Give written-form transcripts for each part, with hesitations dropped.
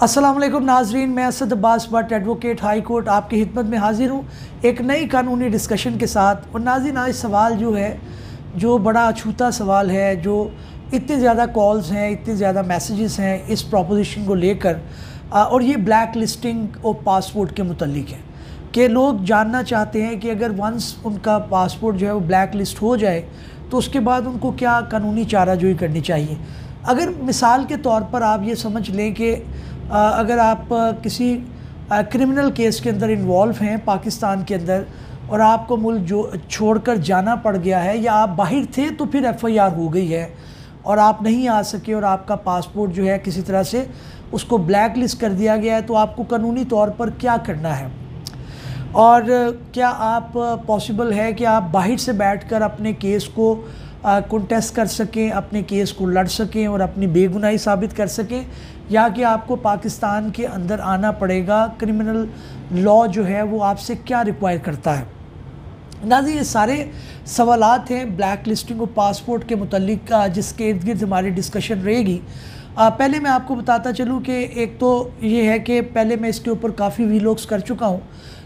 अस्सलाम वालेकुम नाजरीन, मैं Asad Abbas Bhatt advocate high court आपकी खिदमत में हाजिर हूँ एक नई कानूनी डिस्कशन के साथ। और नाज़रीन, आज सवाल जो है, जो बड़ा अछूता सवाल है, जो इतने ज़्यादा कॉल्स हैं, इतने ज़्यादा मैसेजेस हैं इस प्रोपोजिशन को लेकर, और ये ब्लैक लिस्टिंग और पासपोर्ट के मुतल्लिक है कि लोग जानना चाहते हैं कि अगर वंस उनका पासपोर्ट जो है वो ब्लैक लिस्ट हो जाए तो उसके बाद उनको क्या कानूनी चाराजोई करनी चाहिए। अगर मिसाल के तौर पर आप ये समझ लें कि अगर आप किसी क्रिमिनल केस के अंदर इन्वॉल्व हैं पाकिस्तान के अंदर और आपको मुल्क जो छोड़कर जाना पड़ गया है, या आप बाहर थे तो फिर FIR हो गई है और आप नहीं आ सके और आपका पासपोर्ट जो है किसी तरह से उसको ब्लैक लिस्ट कर दिया गया है, तो आपको कानूनी तौर पर क्या करना है। और क्या आप पॉसिबल है कि आप बाहर से बैठकर अपने केस को कंटेस्ट कर सकें, अपने केस को लड़ सकें और अपनी बेगुनाही साबित कर सकें, या कि आपको पाकिस्तान के अंदर आना पड़ेगा। क्रिमिनल लॉ जो है वो आपसे क्या रिक्वायर करता है। नाज़रीन, ये सारे सवालात हैं ब्लैक लिस्टिंग और पासपोर्ट के मुतल्लिक जिसके इर्द गिर्द हमारी डिस्कशन रहेगी। पहले मैं आपको बताता चलूँ कि एक तो ये है कि पहले मैं इसके ऊपर काफ़ी वीलॉग्स कर चुका हूँ,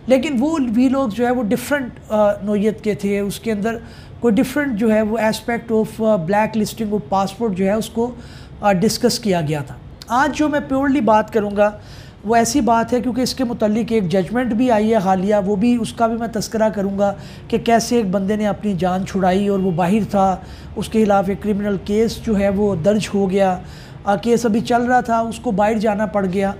लेकिन वो वीलॉग्स जो है वो डिफरेंट नोयत के थे। उसके अंदर कोई डिफरेंट जो है वो एस्पेक्ट ऑफ ब्लैक लिस्टिंग और पासपोर्ट जो है उसको डिस्कस किया गया था। आज जो मैं प्योरली बात करूँगा वो ऐसी बात है क्योंकि इसके मुतालिक एक जजमेंट भी आई है हालिया, वो भी उसका भी मैं तस्करा करूँगा कि कैसे एक बंदे ने अपनी जान छुड़ाई और वो बाहर था, उसके खिलाफ एक क्रिमिनल केस जो है वो दर्ज हो गया, केस अभी चल रहा था, उसको बाहर जाना पड़ गया।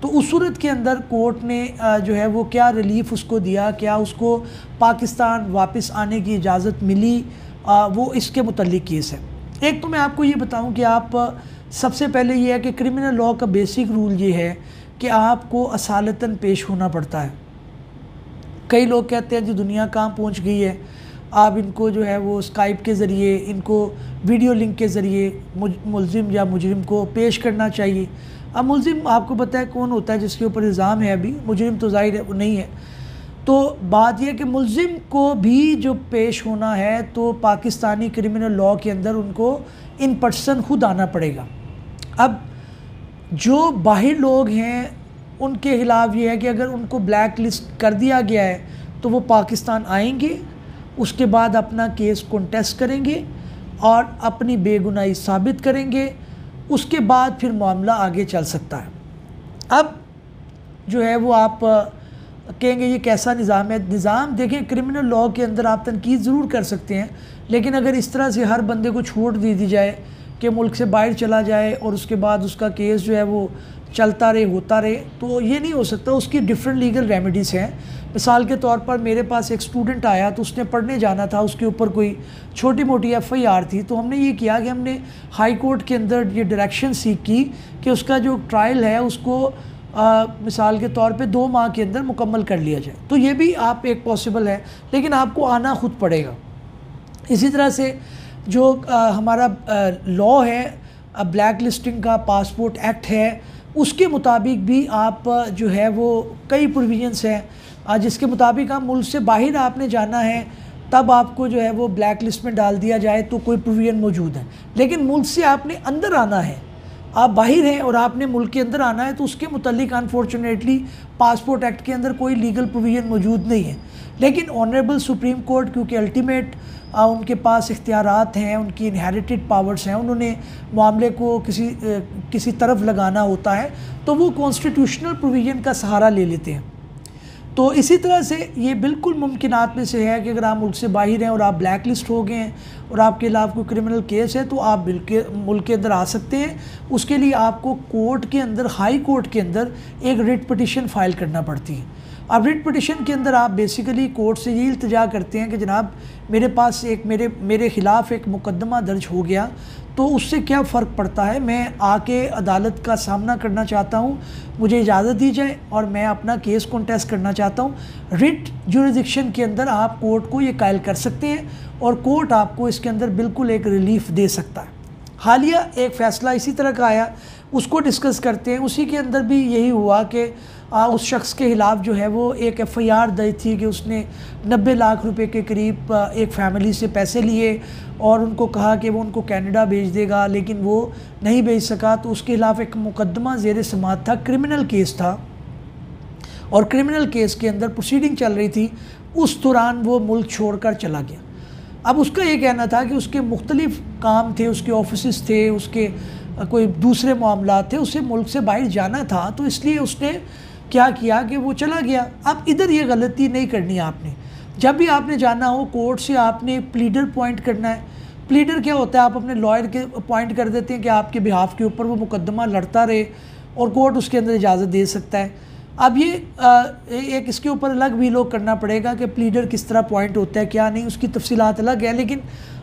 तो उस सूरत के अंदर कोर्ट ने जो है वो क्या रिलीफ उसको दिया, क्या उसको पाकिस्तान वापस आने की इजाज़त मिली, वो इसके मुतल्लिक केस है। एक तो मैं आपको ये बताऊं कि आप सबसे पहले ये है कि क्रिमिनल लॉ का बेसिक रूल ये है कि आपको असालतन पेश होना पड़ता है। कई लोग कहते हैं जी दुनिया कहाँ पहुँच गई है, आप इनको जो है वो स्काइप के ज़रिए, इनको वीडियो लिंक के ज़रिए मुल्ज़िम या मुजरिम को पेश करना चाहिए। अब मुल्ज़िम आपको पता है कौन होता है जिसके ऊपर इल्ज़ाम है, अभी मुजरिम तो ज़ाहिर है वो नहीं है। तो बात यह कि मुल्ज़िम को भी जो पेश होना है तो पाकिस्तानी क्रिमिनल लॉ के अंदर उनको इन पर्सन खुद आना पड़ेगा। अब जो बाहर लोग हैं उनके ख़िलाफ़ ये है कि अगर उनको ब्लैक लिस्ट कर दिया गया है तो वो पाकिस्तान आएंगे, उसके बाद अपना केस कंटेस्ट करेंगे और अपनी बेगुनाही साबित करेंगे, उसके बाद फिर मामला आगे चल सकता है। अब जो है वो आप कहेंगे ये कैसा निज़ाम है। निज़ाम देखें, क्रिमिनल लॉ के अंदर आप तनकीद ज़रूर कर सकते हैं, लेकिन अगर इस तरह से हर बंदे को छूट दी जाए कि मुल्क से बाहर चला जाए और उसके बाद उसका केस जो है वो चलता रहे, होता रहे, तो ये नहीं हो सकता। उसकी डिफरेंट लीगल रेमेडीज़ हैं। मिसाल के तौर पर मेरे पास एक स्टूडेंट आया तो उसने पढ़ने जाना था, उसके ऊपर कोई छोटी मोटी FIR थी, तो हमने ये किया कि हमने हाई कोर्ट के अंदर ये डायरेक्शन सीख की कि उसका जो ट्रायल है उसको मिसाल के तौर पे 2 माह के अंदर मुकम्मल कर लिया जाए। तो ये भी आप एक पॉसिबल है, लेकिन आपको आना खुद पड़ेगा। इसी तरह से जो हमारा लॉ है ब्लैक लिस्टिंग का, पासपोर्ट एक्ट है, उसके मुताबिक भी आप जो है वो कई प्रोविजंस हैं जिसके मुताबिक आप मुल्क से बाहर आपने जाना है तब आपको जो है वो ब्लैक लिस्ट में डाल दिया जाए तो कोई प्रोविजन मौजूद है। लेकिन मुल्क से आपने अंदर आना है, आप बाहर हैं और आपने मुल्क के अंदर आना है, तो उसके मुतालिक अनफॉर्चुनेटली पासपोर्ट एक्ट के अंदर कोई लीगल प्रोविजन मौजूद नहीं है। लेकिन ऑनरेबल सुप्रीम कोर्ट, क्योंकि अल्टीमेट उनके पास इख्तियारात हैं, उनकी इनहेरिटेड पावर्स हैं, उन्होंने मामले को किसी तरफ लगाना होता है, तो वो कॉन्स्टिट्यूशनल प्रोविज़न का सहारा ले लेते हैं। तो इसी तरह से ये बिल्कुल मुमकिनात में से है कि अगर आप मुल्क से बाहर हैं और आप ब्लैक लिस्ट हो गए हैं और आपके खिलाफ कोई क्रिमिनल केस है तो आप मुल्क के अंदर आ सकते हैं। उसके लिए आपको कोर्ट के अंदर, हाई कोर्ट के अंदर एक रिट पिटिशन फ़ाइल करना पड़ती है। अब रिट पिटिशन के अंदर आप बेसिकली कोर्ट से ये इल्तिजा करते हैं कि जनाब मेरे पास एक मेरे ख़िलाफ़ एक मुकदमा दर्ज हो गया, तो उससे क्या फ़र्क पड़ता है, मैं आके अदालत का सामना करना चाहता हूँ, मुझे इजाज़त दी जाए और मैं अपना केस कंटेस्ट करना चाहता हूँ। रिट जुरिडिक्शन के अंदर आप कोर्ट को ये कायल कर सकते हैं और कोर्ट आपको इसके अंदर बिल्कुल एक रिलीफ दे सकता है। हालिया एक फ़ैसला इसी तरह का आया, उसको डिस्कस करते हैं। उसी के अंदर भी यही हुआ कि उस शख्स के ख़िलाफ़ जो है वो एक FIR दर्ज थी कि उसने 90 लाख रुपए के करीब एक फ़ैमिली से पैसे लिए और उनको कहा कि वो उनको कनाडा भेज देगा, लेकिन वो नहीं भेज सका। तो उसके ख़िलाफ़ एक मुकदमा ज़ेर समाअत था, क्रिमिनल केस था, और क्रिमिनल केस के अंदर प्रोसीडिंग चल रही थी। उस दौरान वो मुल्क छोड़कर चला गया। अब उसका ये कहना था कि उसके मुख्तलिफ काम थे, उसके ऑफिस थे, उसके कोई दूसरे मामलात थे, उसे मुल्क से बाहर जाना था, तो इसलिए उसने क्या किया कि वो चला गया। अब इधर ये गलती नहीं करनी आपने। जब भी आपने जाना हो कोर्ट से, आपने प्लीडर पॉइंट करना है। प्लीडर क्या होता है, आप अपने लॉयर के अपॉइंट कर देते हैं कि आपके बिहाफ के ऊपर वो मुकदमा लड़ता रहे और कोर्ट उसके अंदर इजाज़त दे सकता है। अब ये एक इसके ऊपर अलग भी लोग करना पड़ेगा कि प्लीडर किस तरह पॉइंट होता है, क्या नहीं, उसकी तफसीलात अलग है। लेकिन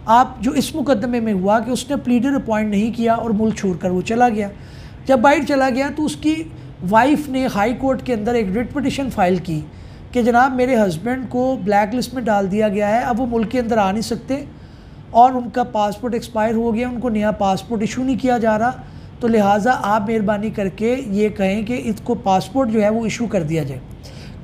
आप जो इस मुकदमे में हुआ कि उसने प्लीडर अपॉइंट नहीं किया और मुल्क छोड़कर वो चला गया। जब बाहर चला गया तो उसकी वाइफ ने हाई कोर्ट के अंदर एक रिट पिटिशन फ़ाइल की कि जनाब मेरे हस्बैंड को ब्लैक लिस्ट में डाल दिया गया है, अब वो मुल्क के अंदर आ नहीं सकते और उनका पासपोर्ट एक्सपायर हो गया, उनको नया पासपोर्ट इशू नहीं किया जा रहा, तो लिहाजा आप मेहरबानी करके ये कहें कि इसको पासपोर्ट जो है वो इशू कर दिया जाए।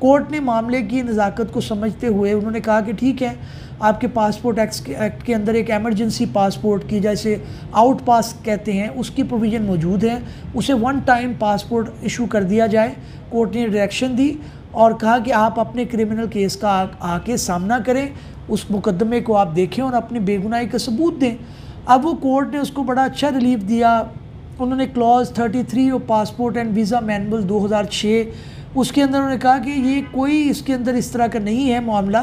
कोर्ट ने मामले की नज़ाकत को समझते हुए उन्होंने कहा कि ठीक है, आपके पासपोर्ट एक्ट के अंदर एक एमरजेंसी पासपोर्ट की, जैसे आउट पास कहते हैं, उसकी प्रोविज़न मौजूद है, उसे वन टाइम पासपोर्ट इशू कर दिया जाए। कोर्ट ने डायरेक्शन दी और कहा कि आप अपने क्रिमिनल केस का आके सामना करें, उस मुकदमे को आप देखें और अपनी बेगुनाही का सबूत दें। अब वो कोर्ट ने उसको बड़ा अच्छा रिलीफ दिया। उन्होंने clause 33 of passport and visa manual 2006, उसके अंदर उन्होंने कहा कि ये कोई इसके अंदर इस तरह का नहीं है मामला,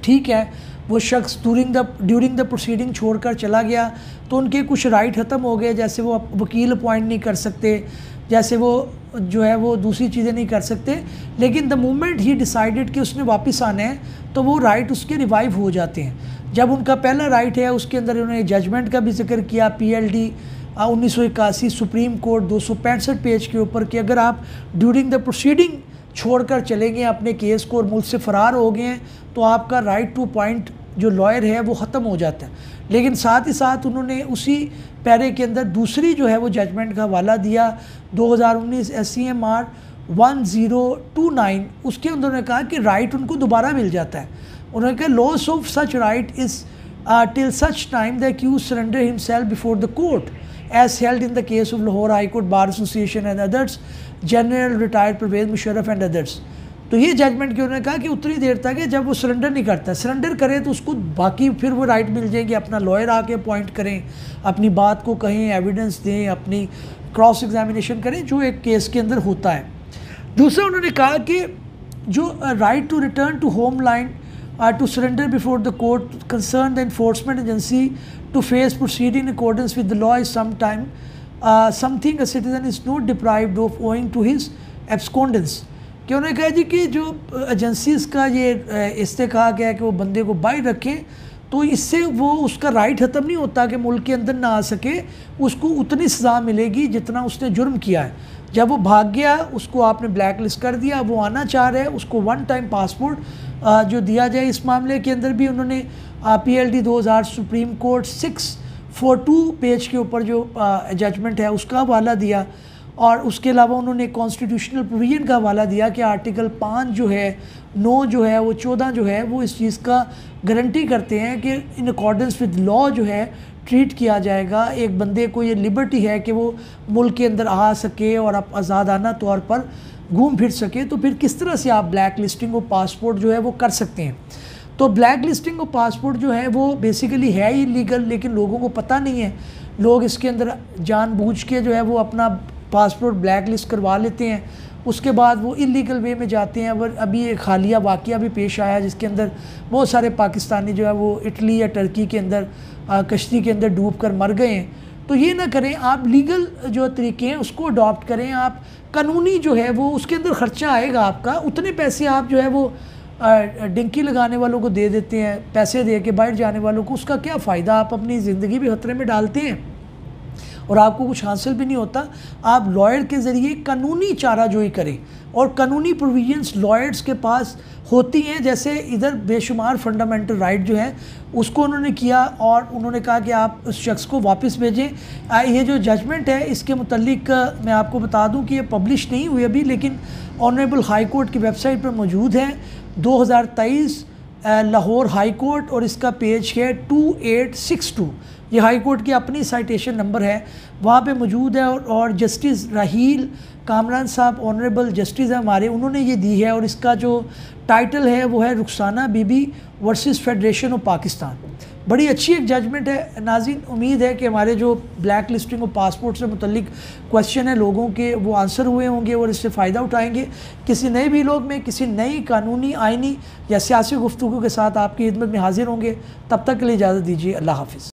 ठीक है, वो शख्स ड्यूरिंग द प्रोसीडिंग छोड़कर चला गया तो उनके कुछ राइट ख़त्म हो गए, जैसे वो वकील अपॉइंट नहीं कर सकते, जैसे वो जो है वो दूसरी चीज़ें नहीं कर सकते। लेकिन द मोमेंट ही डिसाइडेड कि उसने वापस आना है तो वो राइट उसके रिवाइव हो जाते हैं। जब उनका पहला राइट है उसके अंदर उन्होंने जजमेंट का भी जिक्र किया, PLD 1981 सुप्रीम कोर्ट 265 पेज के ऊपर, कि अगर आप ड्यूरिंग द प्रोसीडिंग छोड़कर चले गए अपने केस को और मुल्क से फ़रार हो गए हैं तो आपका राइट टू पॉइंट जो लॉयर है वो ख़त्म हो जाता है। लेकिन साथ ही साथ उन्होंने उसी पैरे के अंदर दूसरी जो है वो जजमेंट का हवाला दिया 2019 SCMR 1029, उसके अंदर उन्होंने कहा कि राइट उनको दोबारा मिल जाता है। उन्होंने कहा loss of such right is till such time the accused surrender himself before the court as held in the case of Lahore High Court Bar Association and others, General Retired Pervez Musharraf and others। तो ये judgement की उन्होंने कहा कि उतनी देर तक है जब वो सरेंडर नहीं करता, सरेंडर करे तो उसको बाकी फिर वो राइट मिल जाएगी, अपना लॉयर आके अपॉइंट करें, अपनी बात को कहें, एविडेंस दें, अपनी क्रॉस एग्जामिनेशन करें, जो एक केस के अंदर होता है। दूसरा उन्होंने कहा कि जो right to return to home line to surrender before the court concern the enforcement agency to face proceeding in accordance with the law is something a citizen is not deprived of owing to his abscondence। कि उन्होंने कहा जी कि जो agencies का ये इससे कहा गया कि वो बंदे को बाहर रखें तो इससे वो उसका राइट ख़त्म नहीं होता कि मुल्क के अंदर ना आ सके, उसको उतनी सज़ा मिलेगी जितना उसने जुर्म किया है। जब वो भाग गया उसको आपने ब्लैक लिस्ट कर दिया, वो आना चाह रहा है, उसको वन टाइम पासपोर्ट जो दिया जाए। इस मामले के अंदर भी उन्होंने PLD 2000 सुप्रीम कोर्ट 642 पेज के ऊपर जो जजमेंट है उसका हवाला दिया। और उसके अलावा उन्होंने कॉन्स्टिट्यूशनल प्रोविजन का हवाला दिया कि आर्टिकल 5 जो है, 9 जो है, वो 14 जो है वो इस चीज़ का गारंटी करते हैं कि इन अकॉर्डेंस विद लॉ जो है ट्रीट किया जाएगा। एक बंदे को ये लिबर्टी है कि वो मुल्क के अंदर आ सके और आप आज़ादाना तौर पर घूम फिर सके, तो फिर किस तरह से आप ब्लैक लिस्टिंग ऑफ पासपोर्ट जो है वो कर सकते हैं। तो ब्लैक लिस्टिंग ऑफ पासपोर्ट जो है वो बेसिकली है ही लीगल, लेकिन लोगों को पता नहीं है। लोग इसके अंदर जानबूझ के जो है वो अपना पासपोर्ट ब्लैक लिस्ट करवा लेते हैं, उसके बाद वो इलीगल वे में जाते हैं। और अभी एक हालिया वाक़या भी पेश आया जिसके अंदर बहुत सारे पाकिस्तानी जो है वो इटली या टर्की के अंदर कश्ती के अंदर डूब कर मर गए हैं। तो ये ना करें, आप लीगल जो तरीके हैं उसको अडॉप्ट करें। आप कानूनी जो है वो उसके अंदर ख़र्चा आएगा आपका, उतने पैसे आप जो है वो डिंकी लगाने वालों को दे देते हैं, पैसे दे के बाहर जाने वालों को, उसका क्या फ़ायदा? आप अपनी ज़िंदगी भी खतरे में डालते हैं और आपको कुछ हासिल भी नहीं होता, आप लॉयर के ज़रिए कानूनी चाराजोई करें और कानूनी प्रोविजंस लॉयर्स के पास होती हैं। जैसे इधर बेशुमार फंडामेंटल राइट जो है उसको उन्होंने किया और उन्होंने कहा कि आप उस शख्स को वापस भेजें। ये जो जजमेंट है इसके मुतल्लिक मैं आपको बता दूं कि ये पब्लिश नहीं हुई अभी, लेकिन ऑनरेबल हाई कोर्ट की वेबसाइट पर मौजूद है। 2023 लाहौर हाई कोर्ट और इसका पेज है 2862। ये हाई कोर्ट की अपनी साइटेशन नंबर है, वहाँ पे मौजूद है। और जस्टिस राहील कामरान साहब ऑनरेबल जस्टिस है हमारे, उन्होंने ये दी है और इसका जो टाइटल है वो है रुखसाना बीबी वर्सेस फेडरेशन ऑफ पाकिस्तान। बड़ी अच्छी एक जजमेंट है नाज़रीन। उम्मीद है कि हमारे जो ब्लैक लिस्टिंग और पासपोर्ट से मुतल्लिक क्वेश्चन है लोगों के वो आंसर हुए होंगे और इससे फ़ायदा उठाएंगे। किसी नए वीलॉग में किसी नई कानूनी, आइनी या सियासी गुफ्तगू के साथ आपकी खिदमत में हाजिर होंगे। तब तक के लिए इजाज़त दीजिए। अल्लाह हाफ़िज़।